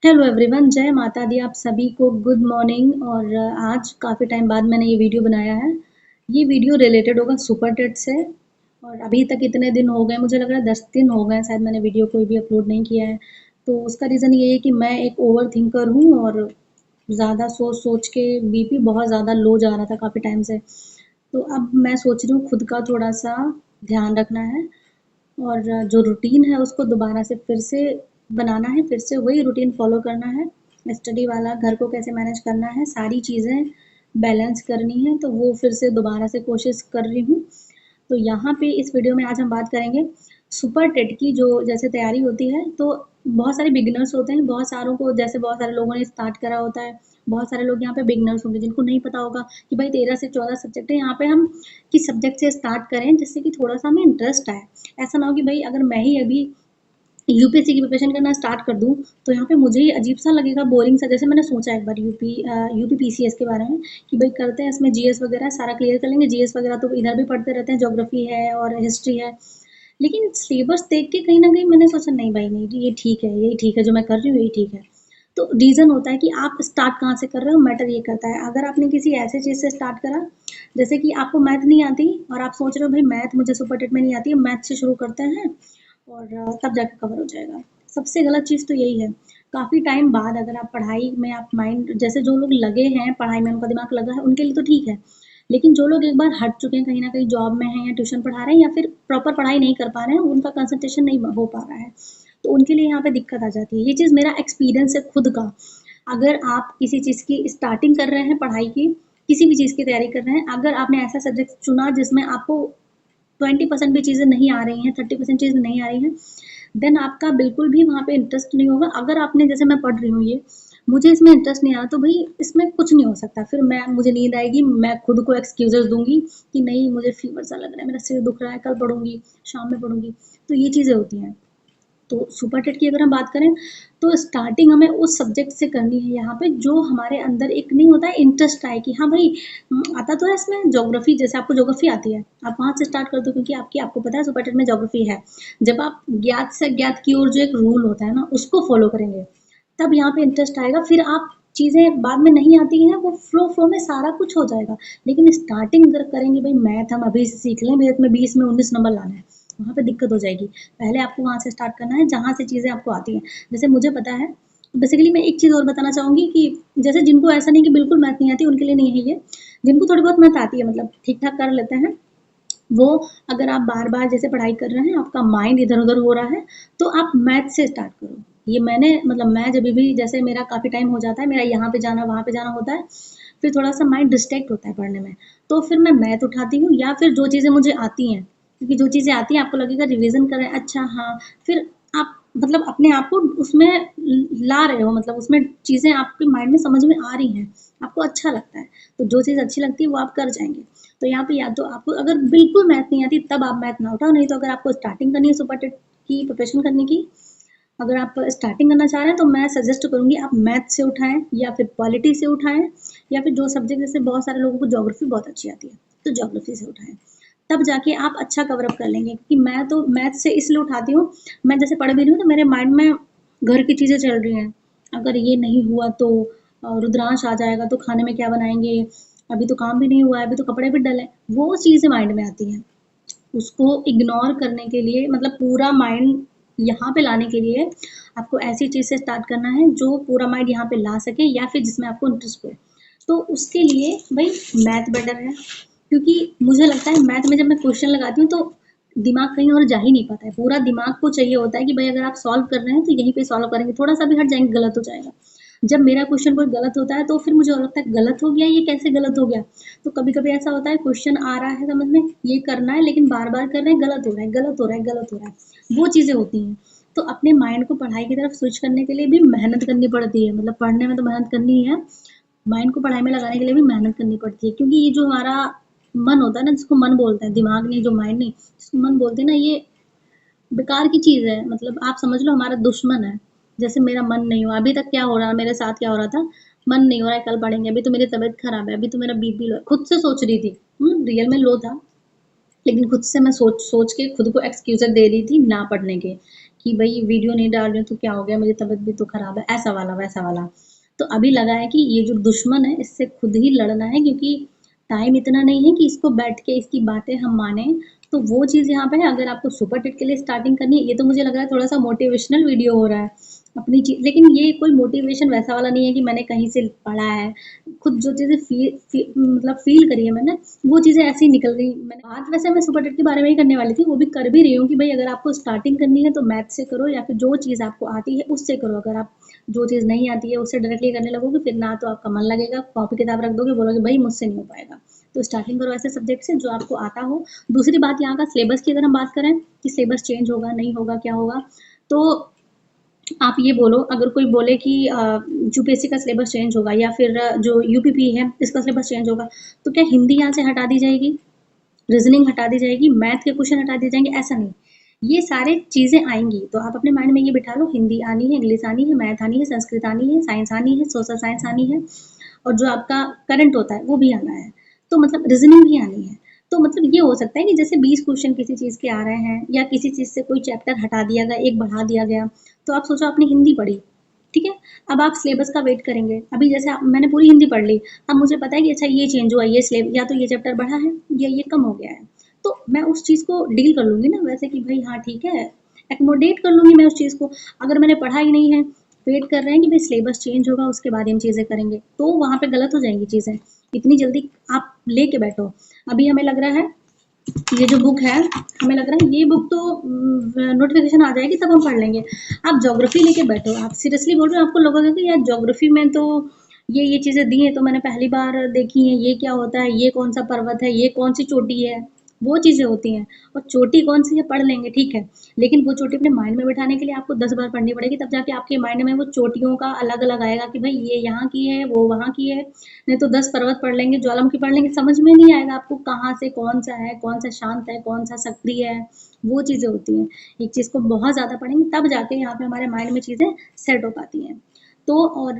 Hello everyone, जय माता दी आप सभी को। Good morning. और आज काफ़ी टाइम बाद मैंने ये वीडियो बनाया है। ये वीडियो रिलेटेड होगा सुपर टेट से। और अभी तक इतने दिन हो गए, मुझे लग रहा है 10 दिन हो गए शायद मैंने वीडियो कोई भी अपलोड नहीं किया है। तो उसका रीज़न ये है कि मैं एक ओवर थिंकर हूँ और ज़्यादा सोच सोच के बीपी बहुत ज़्यादा लो जा रहा था काफ़ी टाइम से। तो अब मैं सोच रही हूँ खुद का थोड़ा सा ध्यान रखना है और जो रूटीन है उसको दोबारा से फिर से बनाना है, फिर से वही रूटीन फॉलो करना है। स्टडी वाला, घर को कैसे मैनेज करना है, सारी चीज़ें बैलेंस करनी है, तो वो फिर से दोबारा से कोशिश कर रही हूँ। तो यहाँ पे इस वीडियो में आज हम बात करेंगे सुपर टेट की। जो जैसे तैयारी होती है तो बहुत सारे बिगिनर्स होते हैं, बहुत सारों को जैसे बहुत सारे लोगों ने स्टार्ट करा होता है। बहुत सारे लोग यहाँ पे बिगिनर्स होंगे जिनको नहीं पता होगा कि भाई 13 से 14 सब्जेक्ट है, यहाँ पे हम किस सब्जेक्ट से स्टार्ट करें जिससे कि थोड़ा सा हमें इंटरेस्ट आए। ऐसा ना हो कि भाई अगर मैं ही अभी यूपीएससी की प्रिपरेशन करना स्टार्ट कर दूँ तो यहाँ पे मुझे ही अजीब सा लगेगा, बोरिंग सा। जैसे मैंने सोचा एक बार यूपी पीसीएस के बारे में कि भाई करते हैं इसमें जीएस वगैरह सारा क्लियर कर लेंगे। जीएस वगैरह तो इधर भी पढ़ते रहते हैं, ज्योग्राफी है और हिस्ट्री है। लेकिन सिलेबस देख के कहीं ना कहीं मैंने सोचा नहीं भाई नहीं, ये ठीक है, यही ठीक है, जो मैं कर रही हूँ यही ठीक है। तो रीज़न होता है कि आप स्टार्ट कहाँ से कर रहे हो, मैटर ये करता है। अगर आपने किसी ऐसे चीज़ से स्टार्ट करा जैसे कि आपको मैथ नहीं आती और आप सोच रहे हो भाई मैथ मुझे सुपर टेट में नहीं आती है, मैथ से शुरू करते हैं और तब जाके कवर हो जाएगा। सबसे गलत चीज़ तो यही है। काफ़ी टाइम बाद अगर आप पढ़ाई में आप माइंड, जैसे जो लोग लगे हैं पढ़ाई में, उनका दिमाग लगा है, उनके लिए तो ठीक है। लेकिन जो लोग एक बार हट चुके हैं, कहीं न कहीं जॉब में हैं या ट्यूशन पढ़ा रहे हैं या फिर प्रॉपर पढ़ाई नहीं कर पा रहे हैं, उनका कंसंट्रेशन नहीं हो पा रहा है, तो उनके लिए यहाँ पे दिक्कत आ जाती है। ये चीज़ मेरा एक्सपीरियंस है खुद का। अगर आप किसी चीज़ की स्टार्टिंग कर रहे हैं पढ़ाई की, किसी भी चीज़ की तैयारी कर रहे हैं, अगर आपने ऐसा सब्जेक्ट चुना जिसमें आपको 20% भी चीज़ें नहीं आ रही हैं, 30% चीज़ें नहीं आ रही हैं, देन आपका बिल्कुल भी वहाँ पे इंटरेस्ट नहीं होगा। अगर आपने, जैसे मैं पढ़ रही हूँ ये, मुझे इसमें इंटरेस्ट नहीं आ रहा तो भाई इसमें कुछ नहीं हो सकता। फिर मुझे नींद आएगी, मैं खुद को एक्सक्यूजेस दूंगी कि नहीं मुझे फीवर सा लग रहा है, मेरा सिर दुख रहा है, कल पढ़ूंगी, शाम में पढ़ूंगी। तो ये चीज़ें होती हैं। तो सुपर टेट की अगर हम बात करें तो स्टार्टिंग हमें उस सब्जेक्ट से करनी है यहाँ पे जो हमारे अंदर एक नहीं होता है इंटरेस्ट आए कि हाँ भाई आता तो है इसमें ज्योग्राफी, जैसे आपको ज्योग्राफी आती है आप वहाँ से स्टार्ट कर दो, क्योंकि आपको पता है सुपर टेट में ज्योग्राफी है। जब आप ज्ञात से अज्ञात की ओर जो एक रूल होता है ना उसको फॉलो करेंगे तब यहाँ पे इंटरेस्ट आएगा। फिर आप चीज़ें बाद में नहीं आती हैं वो फ्लो में सारा कुछ हो जाएगा। लेकिन स्टार्टिंग अगर करेंगे भाई मैथ हम अभी से सीख लें, मैथ में 20 में 19 नंबर लाना है, वहाँ पे दिक्कत हो जाएगी। पहले आपको वहाँ से स्टार्ट करना है जहाँ से चीज़ें आपको आती हैं। जैसे मुझे पता है, बेसिकली मैं एक चीज़ और बताना चाहूँगी कि जैसे जिनको ऐसा नहीं कि बिल्कुल मैथ नहीं आती उनके लिए नहीं है ये। जिनको थोड़ी बहुत मैथ आती है, मतलब ठीक ठाक कर लेते हैं वो, अगर आप बार बार जैसे पढ़ाई कर रहे हैं, आपका माइंड इधर उधर हो रहा है, तो आप मैथ से स्टार्ट करो। ये मैंने, मतलब मैं जब भी, जैसे मेरा काफ़ी टाइम हो जाता है, मेरा यहाँ पे जाना वहाँ पे जाना होता है, फिर थोड़ा सा माइंड डिस्ट्रैक्ट होता है पढ़ने में, तो फिर मैं मैथ उठाती हूँ या फिर जो चीज़ें मुझे आती हैं। क्योंकि जो चीज़ें आती हैं आपको लगेगा रिवीजन करें, अच्छा हाँ, फिर आप मतलब अपने आप को उसमें ला रहे हो, मतलब उसमें चीज़ें आपके माइंड में समझ में आ रही हैं, आपको अच्छा लगता है। तो जो चीज़ अच्छी लगती है वो आप कर जाएंगे। तो यहाँ पे या तो आपको अगर बिल्कुल मैथ नहीं आती तब आप मैथ ना उठाओ, नहीं तो अगर आपको स्टार्टिंग करनी है सुपर टेट की प्रिपरेशन करने की, अगर आप स्टार्टिंग करना चाह रहे हैं तो मैं सजेस्ट करूँगी आप मैथ से उठाएं या फिर पॉलिटी से उठाएं या फिर जो सब्जेक्ट, जैसे बहुत सारे लोगों को ज्योग्राफी बहुत अच्छी आती है तो ज्योग्राफी से उठाएं। तब जाके आप अच्छा कवर अप कर लेंगे। क्योंकि मैं तो मैथ से इसलिए उठाती हूँ, मैं जैसे पढ़ भी रही हूँ तो मेरे माइंड में घर की चीज़ें चल रही हैं। अगर ये नहीं हुआ तो रुद्रांश आ जाएगा तो खाने में क्या बनाएंगे, अभी तो काम भी नहीं हुआ है, अभी तो कपड़े भी डले, वो चीज़ें माइंड में आती हैं। उसको इग्नोर करने के लिए, मतलब पूरा माइंड यहाँ पे लाने के लिए आपको ऐसी चीज़ से स्टार्ट करना है जो पूरा माइंड यहाँ पे ला सके या फिर जिसमें आपको इंटरेस्ट हो। तो उसके लिए भाई मैथ बेटर है। क्योंकि मुझे लगता है मैथ में जब मैं क्वेश्चन लगाती हूँ तो दिमाग कहीं और जा ही नहीं पाता है। पूरा दिमाग को चाहिए होता है कि भाई अगर आप सॉल्व कर रहे हैं तो यहीं पे सॉल्व करेंगे, थोड़ा सा भी हट जाएंगे गलत हो जाएगा। जब मेरा क्वेश्चन कोई गलत होता है तो फिर मुझे और लगता है गलत हो गया, ये कैसे गलत हो गया। तो कभी कभी ऐसा होता है क्वेश्चन आ रहा है समझ में, ये करना है लेकिन बार बार कर रहे हैं, गलत हो रहा है, गलत हो रहा है, गलत हो रहा है, वो चीज़ें होती हैं। तो अपने माइंड को पढ़ाई की तरफ स्विच करने के लिए भी मेहनत करनी पड़ती है। मतलब पढ़ने में तो मेहनत करनी ही है, माइंड को पढ़ाई में लगाने के लिए भी मेहनत करनी पड़ती है। क्योंकि ये जो हमारा मन होता है ना, जिसको मन बोलते हैं, दिमाग नहीं, जो माइंड नहीं, जिसको मन बोलते हैं ना, ये बेकार की चीज़ है। मतलब आप समझ लो हमारा दुश्मन है। जैसे मेरा मन नहीं हुआ, अभी तक क्या हो रहा है मेरे साथ, क्या हो रहा था, मन नहीं हो रहा है, कल पढ़ेंगे, अभी तो मेरी तबीयत खराब है, अभी तो मेरा बीपी लो है, खुद से सोच रही थी। रियल में लो था, लेकिन खुद से मैं सोच सोच के खुद को एक्सक्यूज़र दे रही थी ना पढ़ने के, कि भाई वीडियो नहीं डाल रही हूँ तो क्या हो गया, मेरी तबीयत भी तो खराब है, ऐसा वाला वैसा वाला। तो अभी लगा है कि ये जो दुश्मन है इससे खुद ही लड़ना है, क्योंकि टाइम इतना नहीं है कि इसको बैठ के इसकी बातें हम माने। तो वो चीज़ यहाँ पे है। अगर आपको सुपर टेट के लिए स्टार्टिंग करनी है, ये तो मुझे लग रहा है थोड़ा सा मोटिवेशनल वीडियो हो रहा है अपनी चीज, लेकिन ये कोई मोटिवेशन वैसा वाला नहीं है कि मैंने कहीं से पढ़ा है। खुद जो चीजें मतलब फील करी है मैंने, वो चीजें ऐसी निकल गई। मैंने बात वैसे मैं सुपर टेट के बारे में ही करने वाली थी, वो भी कर भी रही हूँ कि भाई अगर आपको स्टार्टिंग करनी है तो मैथ से करो, या फिर जो चीज़ आपको आती है उससे करो। अगर आप जो चीज़ नहीं आती है उससे डायरेक्टली करने लगोगे, फिर ना तो आपका मन लगेगा, कॉपी किताब रख दोगे, बोलोगे भाई मुझसे नहीं हो पाएगा। तो स्टार्टिंग करो ऐसे सब्जेक्ट से जो आपको आता हो। दूसरी बात, यहाँ का सिलेबस की अगर हम बात करें कि सिलेबस चेंज होगा नहीं होगा क्या होगा, तो आप ये बोलो, अगर कोई बोले कि यूपीएससी का सिलेबस चेंज होगा या फिर जो यूपीपी है इसका सिलेबस चेंज होगा, तो क्या हिंदी यहाँ से हटा दी जाएगी, रीजनिंग हटा दी जाएगी, मैथ के क्वेश्चन हटा दिए जाएंगे? ऐसा नहीं, ये सारे चीज़ें आएंगी। तो आप अपने माइंड में ये बिठा लो, हिंदी आनी है, इंग्लिश आनी है, मैथ आनी है, संस्कृत आनी है, साइंस आनी है, सोशल साइंस आनी है, और जो आपका करंट होता है वो भी आना है। तो मतलब रीजनिंग भी आनी है। तो मतलब ये हो सकता है कि जैसे 20 क्वेश्चन किसी चीज़ के आ रहे हैं, या किसी चीज़ से कोई चैप्टर हटा दिया गया, एक बढ़ा दिया गया, तो आप सोचो आपने हिंदी पढ़ी, ठीक है, अब आप सिलेबस का वेट करेंगे। अभी जैसे मैंने पूरी हिंदी पढ़ ली, अब मुझे पता है कि अच्छा ये चेंज हुआ, ये स्लेब या तो ये चैप्टर बढ़ा है या ये कम हो गया है, तो मैं उस चीज़ को डील कर लूँगी ना वैसे कि भाई हाँ ठीक है, एकोमोडेट कर लूँगी मैं उस चीज़ को। अगर मैंने पढ़ा ही नहीं है, वेट कर रहे हैं कि भाई सिलेबस चेंज होगा उसके बाद हम चीज़ें करेंगे, तो वहाँ पे गलत हो जाएंगी चीज़ें। इतनी जल्दी आप लेके बैठो। अभी हमें लग रहा है ये जो बुक है, हमें लग रहा है ये बुक तो नोटिफिकेशन आ जाएगी तब हम पढ़ लेंगे। आप ज्योग्राफी लेके बैठो, आप सीरियसली बोल रहे हो, आपको लगेगा कि यार ज्योग्राफी में तो ये चीज़ें दी हैं तो मैंने पहली बार देखी हैं, ये क्या होता है, ये कौन सा पर्वत है, ये कौन सी चोटी है, वो चीज़ें होती हैं। और चोटी कौन सी है पढ़ लेंगे ठीक है, लेकिन वो चोटी अपने माइंड में बिठाने के लिए आपको 10 बार पढ़नी पड़ेगी, तब जाके आपके माइंड में वो चोटियों का अलग अलग आएगा कि भाई ये यहाँ की है वो वहाँ की है। नहीं तो 10 पर्वत पढ़ लेंगे, ज्वालामुखी पढ़ लेंगे, समझ में नहीं आएगा आपको कहाँ से कौन सा है, कौन सा शांत है, कौन सा सक्रिय है। वो चीज़ें होती हैं। एक चीज़ को बहुत ज़्यादा पढ़ेंगे तब जाके यहाँ पे हमारे माइंड में चीज़ें सेट हो पाती हैं। तो और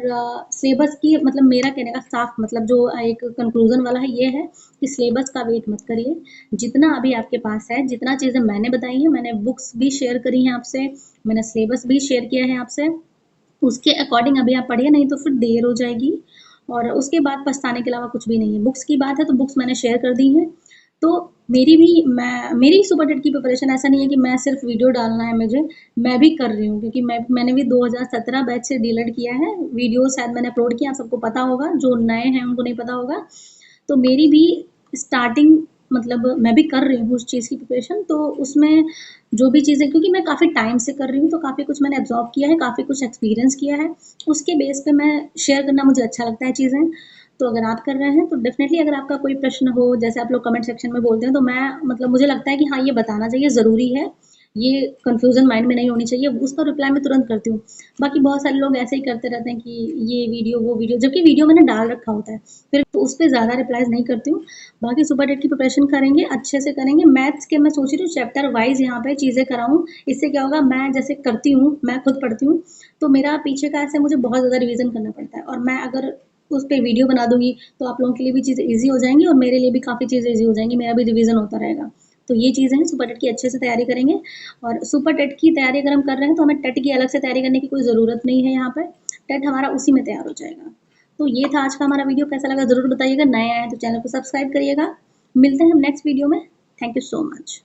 सिलेबस की मतलब मेरा कहने का साफ मतलब जो एक कंक्लूजन वाला है ये है कि सिलेबस का वेट मत करिए। जितना अभी आपके पास है, जितना चीज़ें मैंने बताई हैं, मैंने बुक्स भी शेयर करी हैं आपसे, मैंने सिलेबस भी शेयर किया है आपसे, उसके अकॉर्डिंग अभी आप पढ़िए, नहीं तो फिर देर हो जाएगी और उसके बाद पछताने के अलावा कुछ भी नहीं है। बुक्स की बात है तो बुक्स मैंने शेयर कर दी हैं। तो मेरी सुपर टेट की प्रिपरेशन ऐसा नहीं है कि मैं सिर्फ वीडियो डालना है मुझे, मैं भी कर रही हूँ, क्योंकि मैंने भी 2017 बैच से डीलेड किया है। वीडियो शायद मैंने अपलोड किया, सबको पता होगा, जो नए हैं उनको नहीं पता होगा। तो मेरी भी स्टार्टिंग मतलब मैं भी कर रही हूँ उस चीज़ की प्रिपरेशन, तो उसमें जो भी चीज़ें, क्योंकि मैं काफ़ी टाइम से कर रही हूँ तो काफ़ी कुछ मैंने एब्जॉर्ब किया है, काफ़ी कुछ एक्सपीरियंस किया है, उसके बेस पे मैं शेयर करना मुझे अच्छा लगता है चीज़ें। तो अगर आप कर रहे हैं तो डेफिनेटली, अगर आपका कोई प्रश्न हो, जैसे आप लोग कमेंट सेक्शन में बोलते हैं, तो मैं मतलब मुझे लगता है कि हाँ ये बताना चाहिए, ज़रूरी है, ये कन्फ्यूज़न माइंड में नहीं होनी चाहिए, उसका रिप्लाई मैं तुरंत करती हूँ। बाकी बहुत सारे लोग ऐसे ही करते रहते हैं कि ये वीडियो वो वीडियो, जबकि वीडियो मैंने डाल रखा होता है, फिर तो उस पर ज़्यादा रिप्लाईज नहीं करती हूँ। बाकी सुपर टेट की प्रिपरेशन करेंगे, अच्छे से करेंगे। मैथ्स के मैं सोच रही हूँ चैप्टर वाइज यहाँ पे चीज़ें कराऊँ, इससे क्या होगा, मैं जैसे करती हूँ, मैं खुद पढ़ती हूँ, तो मेरा पीछे का ऐसे मुझे बहुत ज़्यादा रिवीजन करना पड़ता है, और मैं अगर उस पे वीडियो बना दूंगी तो आप लोगों के लिए भी चीज़ें ईजी हो जाएंगी और मेरे लिए भी काफ़ी चीज़ें ईजी हो जाएंगी, मेरा भी रिवीजन होता रहेगा। तो ये चीज़ें हैं, सुपर टेट की अच्छे से तैयारी करेंगे। और सुपर टेट की तैयारी अगर हम कर रहे हैं तो हमें टेट की अलग से तैयारी करने की कोई ज़रूरत नहीं है, यहाँ पर टेट हमारा उसी में तैयार हो जाएगा। तो ये था आज का हमारा वीडियो, कैसा लगा ज़रूर बताइएगा, नए आए हैं तो चैनल को सब्सक्राइब करिएगा। मिलते हैं हम नेक्स्ट वीडियो में। Thank you so much.